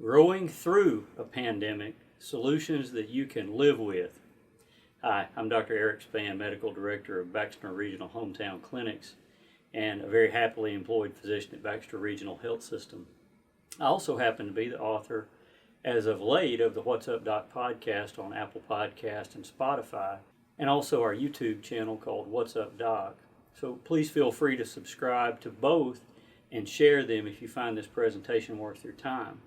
Growing through a pandemic, solutions that you can live with. Hi, I'm Dr. Eric Spann, Medical Director of Baxter Regional Hometown Clinics and a very happily employed physician at Baxter Regional Health System. I also happen to be the author, as of late, of the What's Up Doc podcast on Apple Podcast and Spotify, and also our YouTube channel called What's Up Doc. So please feel free to subscribe to both and share them if you find this presentation worth your time.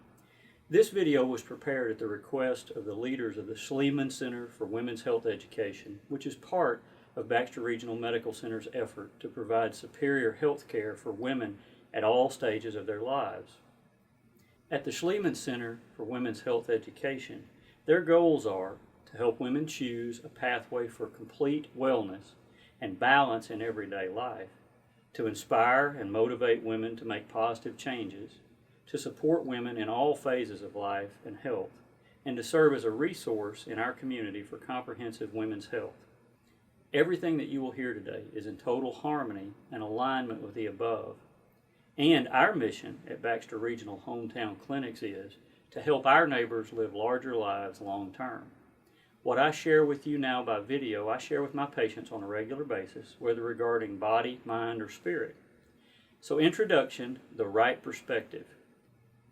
This video was prepared at the request of the leaders of the Schliemann Center for Women's Health Education, which is part of Baxter Regional Medical Center's effort to provide superior health care for women at all stages of their lives. At the Schliemann Center for Women's Health Education, their goals are to help women choose a pathway for complete wellness and balance in everyday life, to inspire and motivate women to make positive changes, to support women in all phases of life and health, and to serve as a resource in our community for comprehensive women's health. Everything that you will hear today is in total harmony and alignment with the above. And our mission at Baxter Regional Hometown Clinics is to help our neighbors live larger lives long term. What I share with you now by video, I share with my patients on a regular basis, whether regarding body, mind, or spirit. So introduction, the right perspective.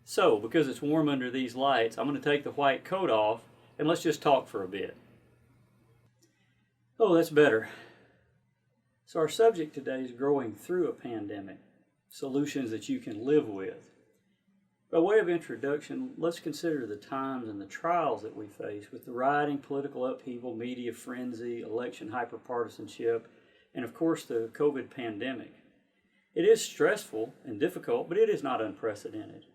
So, because it's warm under these lights, I'm going to take the white coat off and let's just talk for a bit. Oh, that's better. So our subject today is growing through a pandemic, solutions that you can live with. By way of introduction, let's consider the times and the trials that we face with the rioting, political upheaval, media frenzy, election hyperpartisanship, and of course the COVID pandemic. It is stressful and difficult, but it is not unprecedented.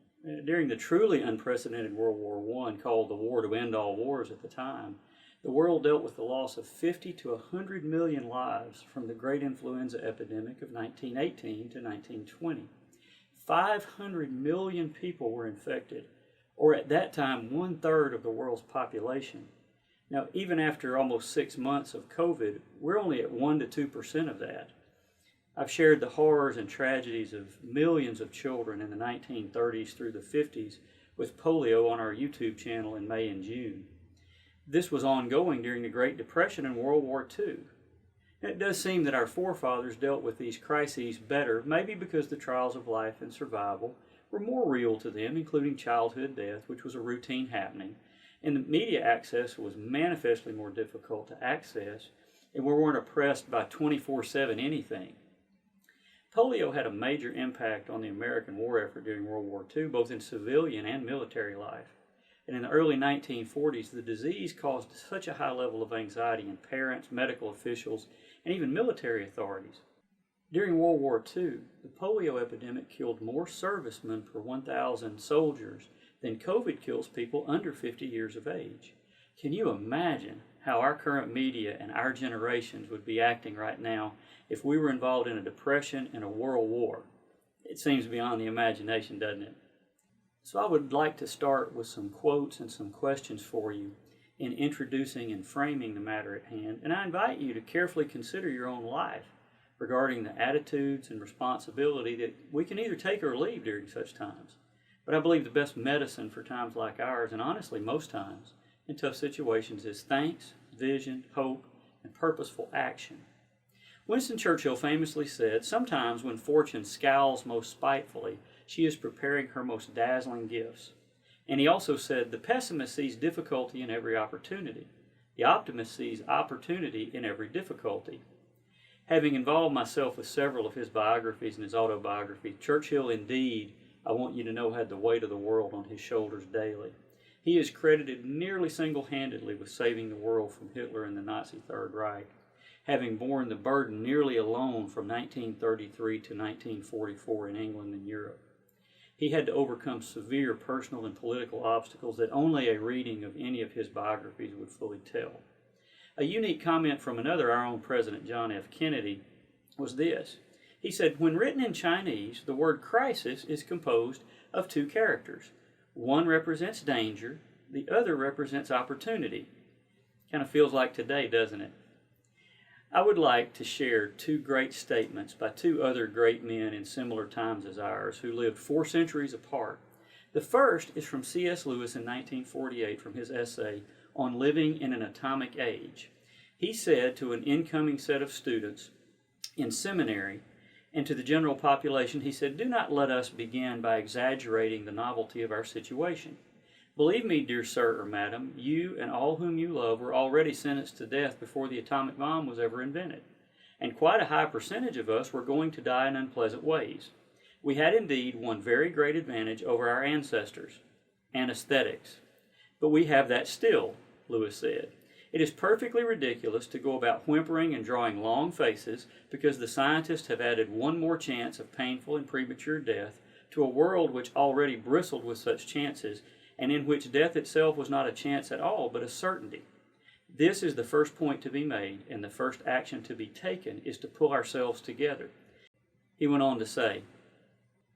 During the truly unprecedented World War I, called the war to end all wars at the time, the world dealt with the loss of 50 to 100 million lives from the great influenza epidemic of 1918 to 1920. 500 million people were infected, or at that time, 1/3 of the world's population. Now, even after almost 6 months of COVID, we're only at 1 to 2% of that. I've shared the horrors and tragedies of millions of children in the 1930s through the 50s with polio on our YouTube channel in May and June. This was ongoing during the Great Depression and World War II. It does seem that our forefathers dealt with these crises better, maybe because the trials of life and survival were more real to them, including childhood death, which was a routine happening, and the media access was manifestly more difficult to access, and we weren't oppressed by 24/7 anything. Polio had a major impact on the American war effort during World War II, both in civilian and military life. And in the early 1940s, the disease caused such a high level of anxiety in parents, medical officials, and even military authorities. During World War II, the polio epidemic killed more servicemen per 1,000 soldiers than COVID kills people under 50 years of age. Can you imagine how our current media and our generations would be acting right now if we were involved in a depression and a world war? It seems beyond the imagination, doesn't it? So I would like to start with some quotes and some questions for you in introducing and framing the matter at hand, and I invite you to carefully consider your own life regarding the attitudes and responsibility that we can either take or leave during such times. But I believe the best medicine for times like ours, and honestly most times, in tough situations, is thanks, vision, hope, and purposeful action. Winston Churchill famously said, "Sometimes when fortune scowls most spitefully, she is preparing her most dazzling gifts." And he also said, "The pessimist sees difficulty in every opportunity. The optimist sees opportunity in every difficulty." Having involved myself with several of his biographies and his autobiography, Churchill indeed, I want you to know, had the weight of the world on his shoulders daily. He is credited nearly single-handedly with saving the world from Hitler and the Nazi Third Reich, having borne the burden nearly alone from 1933 to 1944 in England and Europe. He had to overcome severe personal and political obstacles that only a reading of any of his biographies would fully tell. A unique comment from another, our own President John F. Kennedy, was this. He said, "When written in Chinese, the word crisis is composed of two characters. One represents danger, the other represents opportunity." Kind of feels like today, doesn't it? I would like to share two great statements by two other great men in similar times as ours who lived 4 centuries apart. The first is from C.S. Lewis in 1948 from his essay on living in an atomic age. He said to an incoming set of students in seminary and to the general population, he said, "Do not let us begin by exaggerating the novelty of our situation. Believe me, dear sir or madam, you and all whom you love were already sentenced to death before the atomic bomb was ever invented. And quite a high percentage of us were going to die in unpleasant ways. We had indeed one very great advantage over our ancestors, anesthetics. But we have that still," Lewis said. "It is perfectly ridiculous to go about whimpering and drawing long faces because the scientists have added one more chance of painful and premature death to a world which already bristled with such chances, and in which death itself was not a chance at all, but a certainty. This is the first point to be made, and the first action to be taken is to pull ourselves together." He went on to say,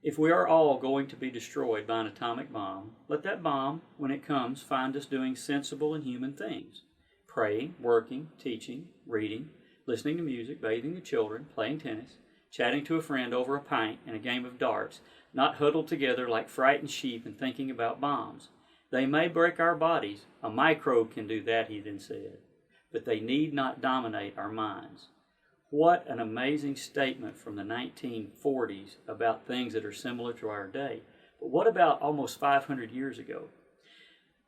"If we are all going to be destroyed by an atomic bomb, let that bomb, when it comes, find us doing sensible and human things. Praying, working, teaching, reading, listening to music, bathing the children, playing tennis, chatting to a friend over a pint and a game of darts, not huddled together like frightened sheep and thinking about bombs. They may break our bodies. A microbe can do that," he then said, "but they need not dominate our minds." What an amazing statement from the 1940s about things that are similar to our day. But what about almost 500 years ago?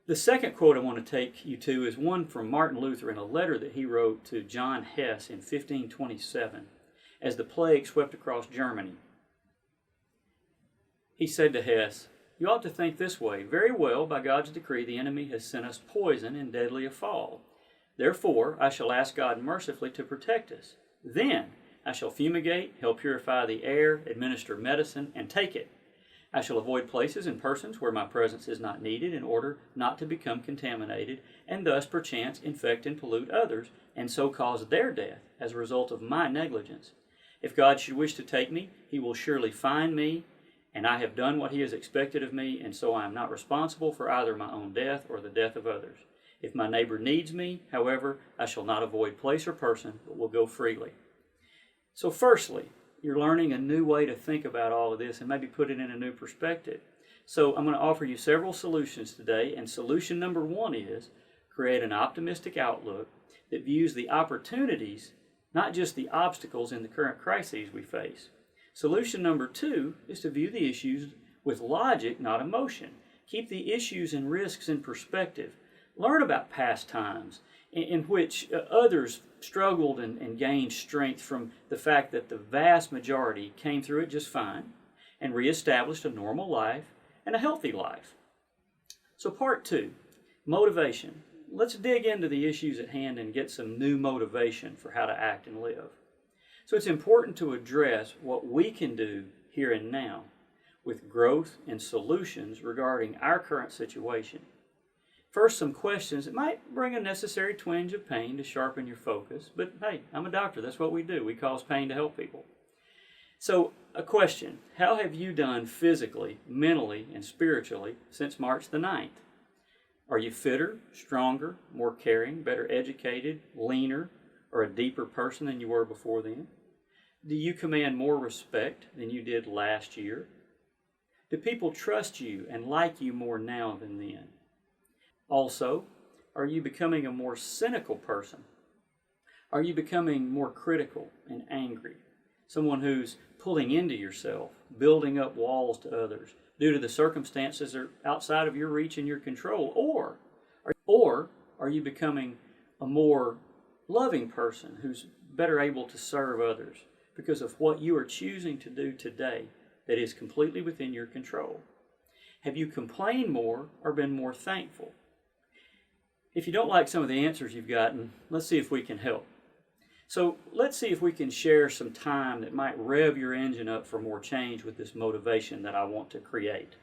The second quote I want to take you to is one from Martin Luther in a letter that he wrote to John Hess in 1527 as the plague swept across Germany. He said to Hess, "You ought to think this way. Very well, by God's decree, the enemy has sent us poison and deadly a fall. Therefore, I shall ask God mercifully to protect us. Then I shall fumigate, help purify the air, administer medicine, and take it. I shall avoid places and persons where my presence is not needed in order not to become contaminated, and thus perchance infect and pollute others, and so cause their death as a result of my negligence. If God should wish to take me, he will surely find me, and I have done what he has expected of me, and so I am not responsible for either my own death or the death of others. If my neighbor needs me, however, I shall not avoid place or person, but will go freely." So firstly, you're learning a new way to think about all of this and maybe put it in a new perspective. So I'm going to offer you several solutions today, and solution number one is create an optimistic outlook that views the opportunities, not just the obstacles in the current crises we face. Solution number two is to view the issues with logic, not emotion. Keep the issues and risks in perspective. Learn about past times in which others struggled and gained strength from the fact that the vast majority came through it just fine and reestablished a normal life and a healthy life. So part two, motivation. Let's dig into the issues at hand and get some new motivation for how to act and live. So it's important to address what we can do here and now with growth and solutions regarding our current situation. First, some questions that might bring a necessary twinge of pain to sharpen your focus, but hey, I'm a doctor, that's what we do. We cause pain to help people. So, a question, how have you done physically, mentally, and spiritually since March the 9th? Are you fitter, stronger, more caring, better educated, leaner, or a deeper person than you were before then? Do you command more respect than you did last year? Do people trust you and like you more now than then? Also, are you becoming a more cynical person? Are you becoming more critical and angry? Someone who's pulling into yourself, building up walls to others due to the circumstances that are outside of your reach and your control? Or are you becoming a more loving person who's better able to serve others because of what you are choosing to do today that is completely within your control? Have you complained more or been more thankful? If you don't like some of the answers you've gotten, let's see if we can help. So let's see if we can share some time that might rev your engine up for more change with this motivation that I want to create.